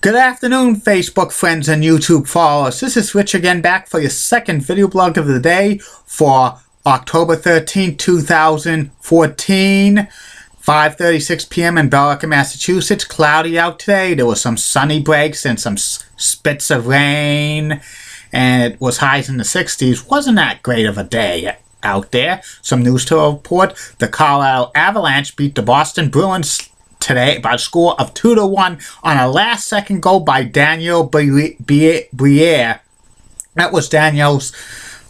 Good afternoon, Facebook friends and YouTube followers. This is Rich again, back for your second video blog of the day for October 13, 2014, 5:36 p.m. in Belleville, Massachusetts. Cloudy out today. There was some sunny breaks and some spits of rain, and it was highs in the 60s. Wasn't that great of a day out there. Some news to report. The Colorado Avalanche beat the Boston Bruins today by a score of 2-1 on a last-second goal by Daniel Briere. That was Daniel's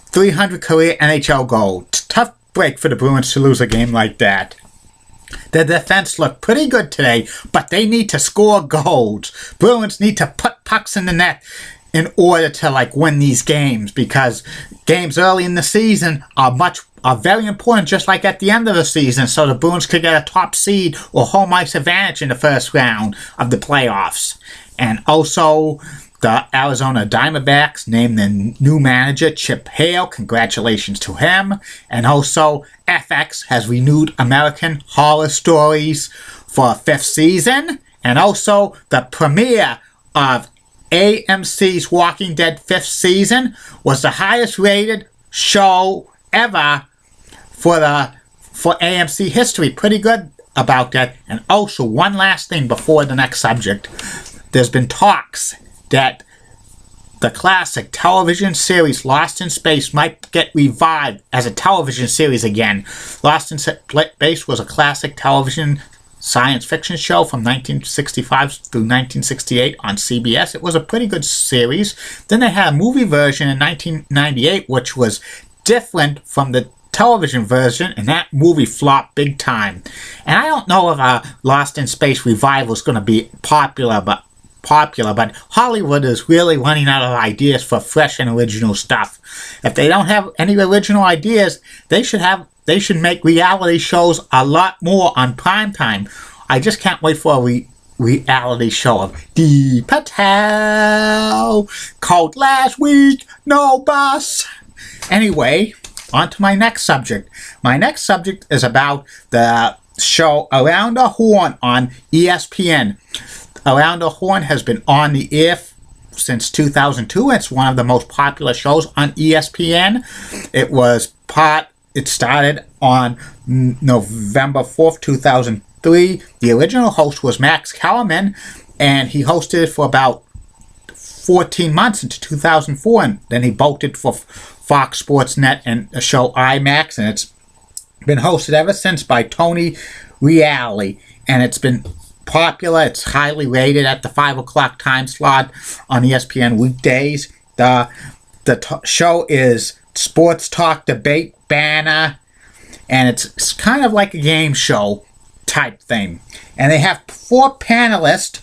300 career NHL goal. Tough break for the Bruins to lose a game like that. The defense looked pretty good today, but they need to score goals. Bruins need to put pucks in the net in order to win these games, because games early in the season are very important, just like at the end of the season, so the Bruins could get a top seed or home ice advantage in the first round of the playoffs. And also, the Arizona Diamondbacks named the new manager, Chip Hale. Congratulations to him. And also, FX has renewed American Horror Stories for a 5th season. And also, the premiere of AMC's Walking Dead 5th season was the highest rated show ever for AMC history. Pretty good about that. And also, one last thing before the next subject. There's been talks that the classic television series Lost in Space might get revived as a television series again. Lost in Space was a classic television science fiction show from 1965 through 1968 on CBS. It was a pretty good series. Then they had a movie version in 1998, which was different from the television version, and that movie flopped big time. And I don't know if a Lost in Space revival is going to be popular, but Hollywood is really running out of ideas for fresh and original stuff. If they don't have any original ideas, they should make reality shows a lot more on primetime. I just can't wait for a reality show of Deep Patel, called Last Week, No Bus. Anyway, on to my next subject. My next subject is about the show Around the Horn on ESPN. Around the Horn has been on the air since 2002. It's one of the most popular shows on ESPN. It started on November 4th, 2003. The original host was Max Kellerman, and he hosted it for about 14 months into 2004, and then he bolted for Fox Sports Net and the show IMAX, and it's been hosted ever since by Tony Reali, and it's been popular. It's highly rated at the 5 o'clock time slot on ESPN weekdays. The show is sports talk, debate, banner, and it's kind of like a game show type thing. And they have 4 panelists,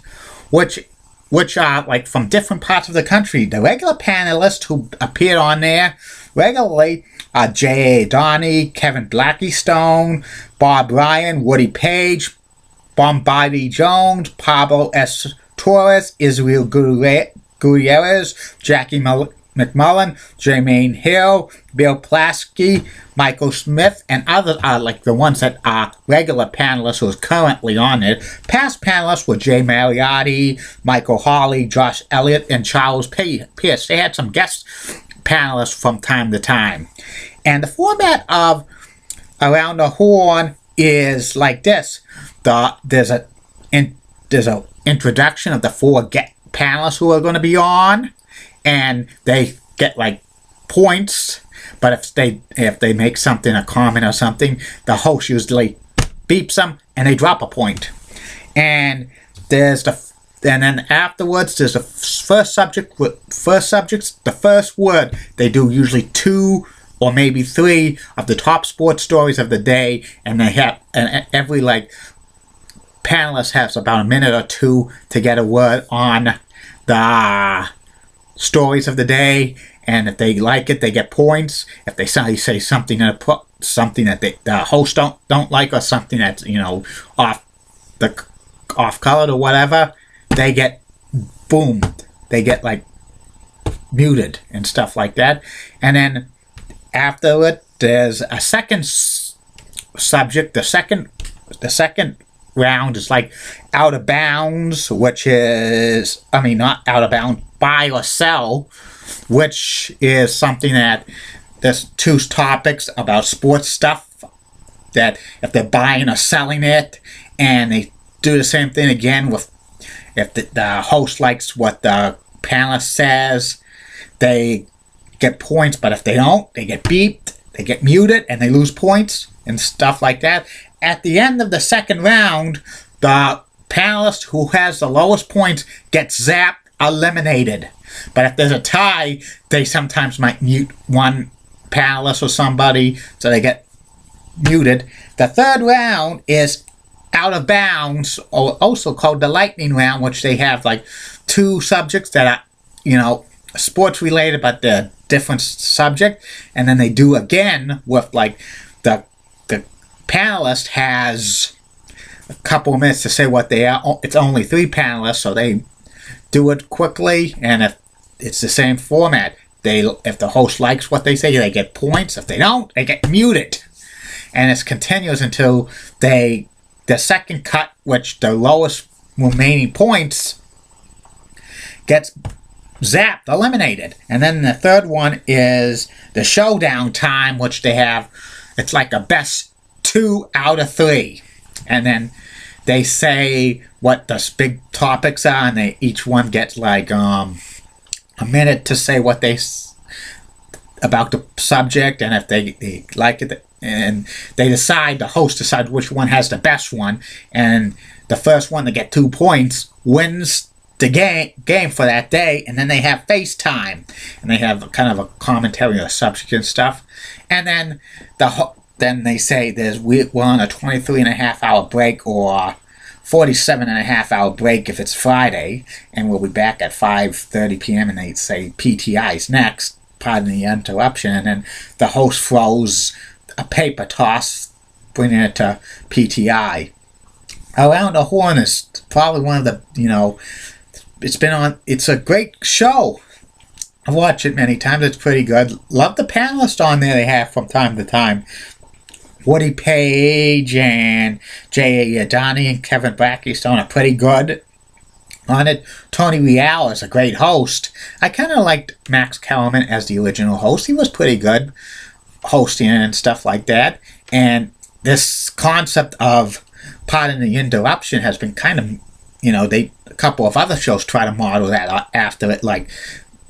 which are from different parts of the country. The regular panelists who appeared on there regularly are J.A. Donnie, Kevin Blackistone, Bob Ryan, Woody Page, Bombardi Jones, Pablo S. Torres, Israel Gutierrez, Jackie McMullen, Jermaine Hill, Bill Plaskey, Michael Smith, and others are the ones that are regular panelists who are currently on it. Past panelists were Jay Mariotti, Michael Hawley, Josh Elliott, and Charles Pierce. They had some guest panelists from time to time. And the format of Around the Horn is like this. There's an introduction of the 4 panelists who are going to be on, and they get points. But if they make a comment or something, the host usually beeps them and they drop a point. And then afterwards there's the first subject. The first word. They do usually 2 or maybe 3 of the top sports stories of the day, and every panelist has about a minute or 2 to get a word on the stories of the day, and if they like it, they get points. If they say something that the host don't like, or something that's off color or whatever, they get muted and stuff like that. And then after it, there's a second subject. The second round is like out of bounds, which is, I mean, not out of bounds, buy or sell, which is something that there's two topics about sports stuff, that if they're buying or selling it, and they do the same thing again with, if the host likes what the panelist says, they get points, but if they don't, they get beeped, they get muted, and they lose points, and stuff like that. At the end of the second round, the panelist who has the lowest points gets zapped, eliminated. But if there's a tie, they sometimes might mute one panelist or somebody, so they get muted. The third round is out of bounds, or also called the lightning round, which they have like two subjects that are, you know, sports related, but they're different subject, and then they do again with like the panelist has a couple of minutes to say what they are. It's only 3 panelists, so they do it quickly, and if it's the same format, if the host likes what they say, they get points. If they don't, they get muted. And it continues until the second cut, which the lowest remaining points, gets zapped, eliminated. And then the third one is the showdown time, which they have, it's like a best 2 out of 3. And then they say what the big topics are, and each one gets like a minute to say what they about the subject, and if they like it, and they decide, the host decides which one has the best one, and the first one to get 2 points wins the game for that day. And then they have FaceTime, and they have kind of a commentary on the subject and stuff. And then then they say we're on a 23.5-hour break, or 47.5-hour break if it's Friday, and we'll be back at 5:30 p.m. and they say PTI's next, pardon the interruption, and then the host throws a paper toss, bringing it to PTI. Around the Horn is probably one of the, it's a great show. I've watched it many times. It's pretty good. Love the panelists on there they have from time to time. Woody Page and J.A. Adani and Kevin Blackistone are pretty good on it. Tony Real is a great host. I kind of liked Max Kellerman as the original host. He was pretty good hosting and stuff like that. And this concept of pardon the interruption has been kind of, a couple of other shows try to model that after it. Like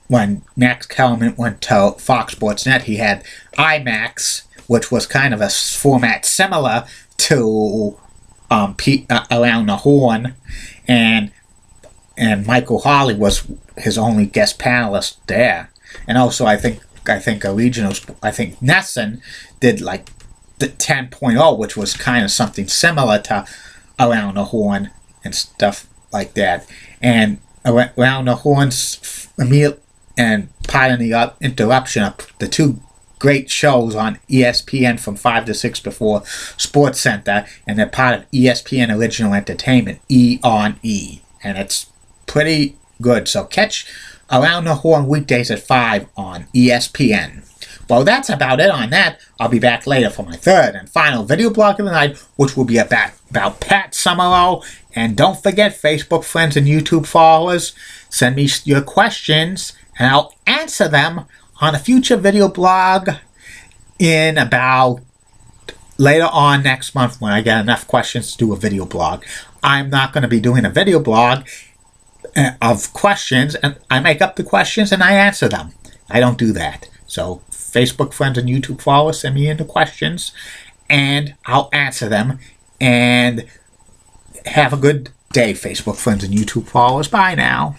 when Max Kellerman went to Fox Sports Net, he had IMAX, which was kind of a format similar to Around the Horn, and Michael Hawley was his only guest panelist there. And also, I think a regional, I think Nesson did like the 10.0, which was kind of something similar to Around the Horn and stuff like that. And Around the Horn's and pardon the interruption are the two great shows on ESPN from 5 to 6 before Sports Center, and they're part of ESPN Original Entertainment, E-on-E. And it's pretty good. So catch Around the Horn weekdays at 5 on ESPN. Well, that's about it on that. I'll be back later for my third and final video blog of the night, which will be about Pat Summerall. And don't forget, Facebook friends and YouTube followers, send me your questions, and I'll answer them on a future video blog in about later on next month when I get enough questions to do a video blog. I'm not going to be doing a video blog of questions, and I make up the questions and I answer them. I don't do that. So Facebook friends and YouTube followers, send me in the questions and I'll answer them. And have a good day, Facebook friends and YouTube followers. Bye now.